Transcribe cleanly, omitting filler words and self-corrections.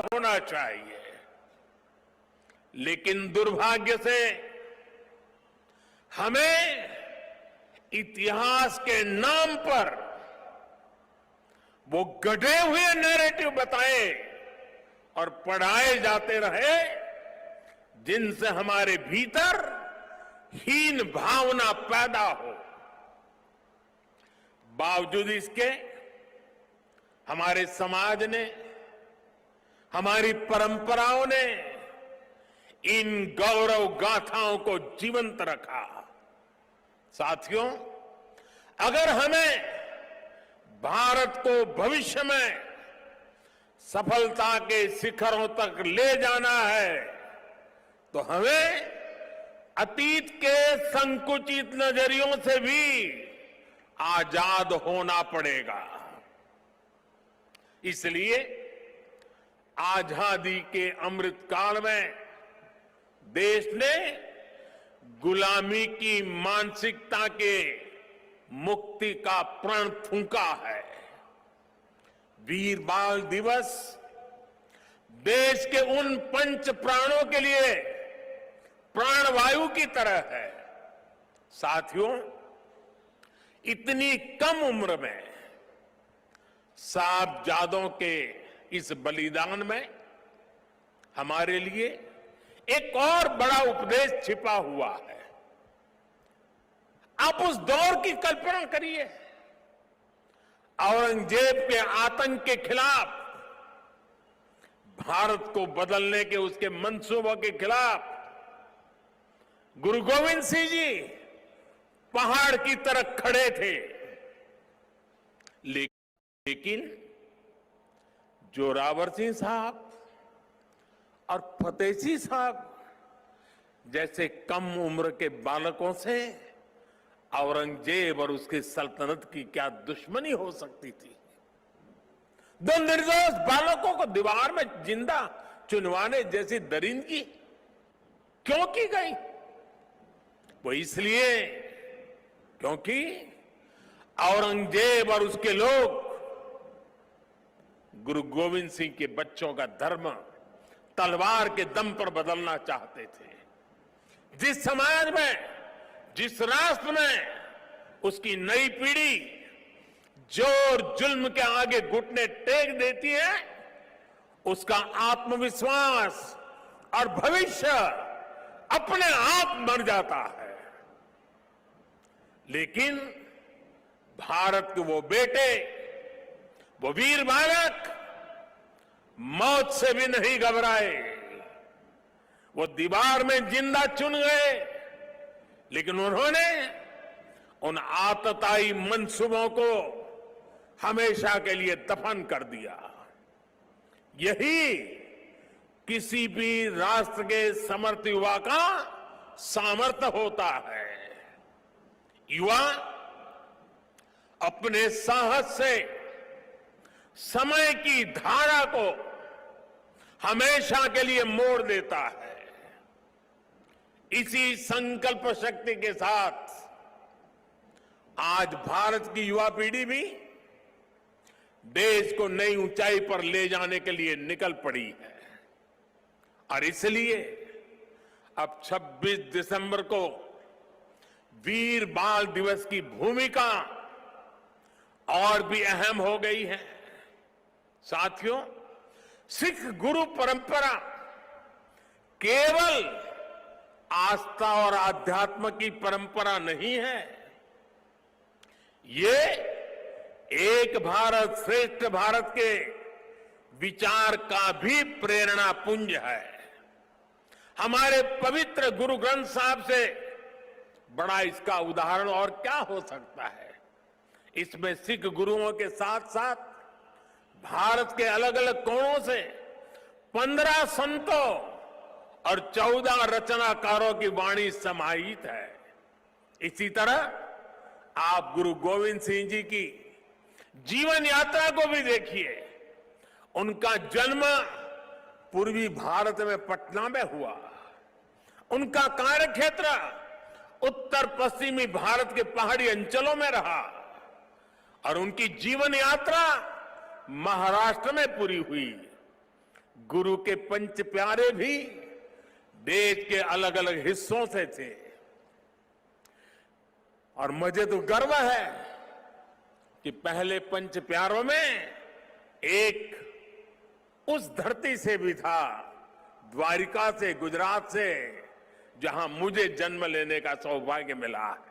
होना चाहिए। लेकिन दुर्भाग्य से हमें इतिहास के नाम पर वो गढ़े हुए नैरेटिव बताए और पढ़ाए जाते रहे जिनसे हमारे भीतर हीन भावना पैदा हो। बावजूद इसके हमारे समाज ने, हमारी परंपराओं ने इन गौरव गाथाओं को जीवंत रखा। साथियों, अगर हमें भारत को भविष्य में सफलता के शिखरों तक ले जाना है तो हमें अतीत के संकुचित नजरियों से भी आजाद होना पड़ेगा। इसलिए आजादी के अमृत काल में देश ने गुलामी की मानसिकता के मुक्ति का प्रण फूंका है। वीर बाल दिवस देश के उन पंच प्राणों के लिए प्राणवायु की तरह है। साथियों, इतनी कम उम्र में साहबजादों के इस बलिदान में हमारे लिए एक और बड़ा उपदेश छिपा हुआ है। आप उस दौर की कल्पना करिए, औरंगजेब के आतंक के खिलाफ, भारत को बदलने के उसके मंसूबों के खिलाफ गुरु गोविंद सिंह जी पहाड़ की तरह खड़े थे। लेकिन जोरावर सिंह साहब और फतेह सिंह साहब जैसे कम उम्र के बालकों से औरंगजेब और उसकी सल्तनत की क्या दुश्मनी हो सकती थी। दो निर्दोष बालकों को दीवार में जिंदा चुनवाने जैसी दरिंदगी क्यों की गई? वो इसलिए क्योंकि औरंगजेब और उसके लोग गुरु गोविंद सिंह के बच्चों का धर्म तलवार के दम पर बदलना चाहते थे। जिस समाज में, जिस राष्ट्र में उसकी नई पीढ़ी जोर जुल्म के आगे घुटने टेक देती है, उसका आत्मविश्वास और भविष्य अपने आप मर जाता है। लेकिन भारत के वो बेटे, वो वीर बालक मौत से भी नहीं घबराए। वो दीवार में जिंदा चुन गए, लेकिन उन्होंने उन आतताई मंसूबों को हमेशा के लिए दफन कर दिया। यही किसी भी राष्ट्र के समर्थ युवा का सामर्थ्य होता है। युवा अपने साहस से समय की धारा को हमेशा के लिए मोड़ देता है। इसी संकल्प शक्ति के साथ आज भारत की युवा पीढ़ी भी देश को नई ऊंचाई पर ले जाने के लिए निकल पड़ी है। और इसलिए अब 26 दिसंबर को वीर बाल दिवस की भूमिका और भी अहम हो गई है। साथियों, सिख गुरु परंपरा केवल आस्था और आध्यात्म की परंपरा नहीं है, ये एक भारत श्रेष्ठ भारत के विचार का भी प्रेरणा पुंज है। हमारे पवित्र गुरु ग्रंथ साहब से बड़ा इसका उदाहरण और क्या हो सकता है। इसमें सिख गुरुओं के साथ साथ भारत के अलग अलग कोणों से 15 संतों और 14 रचनाकारों की वाणी समाहित है। इसी तरह आप गुरु गोविंद सिंह जी की जीवन यात्रा को भी देखिए। उनका जन्म पूर्वी भारत में पटना में हुआ। उनका कार्यक्षेत्र उत्तर पश्चिमी भारत के पहाड़ी अंचलों में रहा और उनकी जीवन यात्रा महाराष्ट्र में पूरी हुई। गुरु के पंच प्यारे भी देश के अलग अलग हिस्सों से थे। और मुझे तो गर्व है कि पहले पंच प्यारों में एक उस धरती से भी था, द्वारिका से, गुजरात से, जहां मुझे जन्म लेने का सौभाग्य मिला है।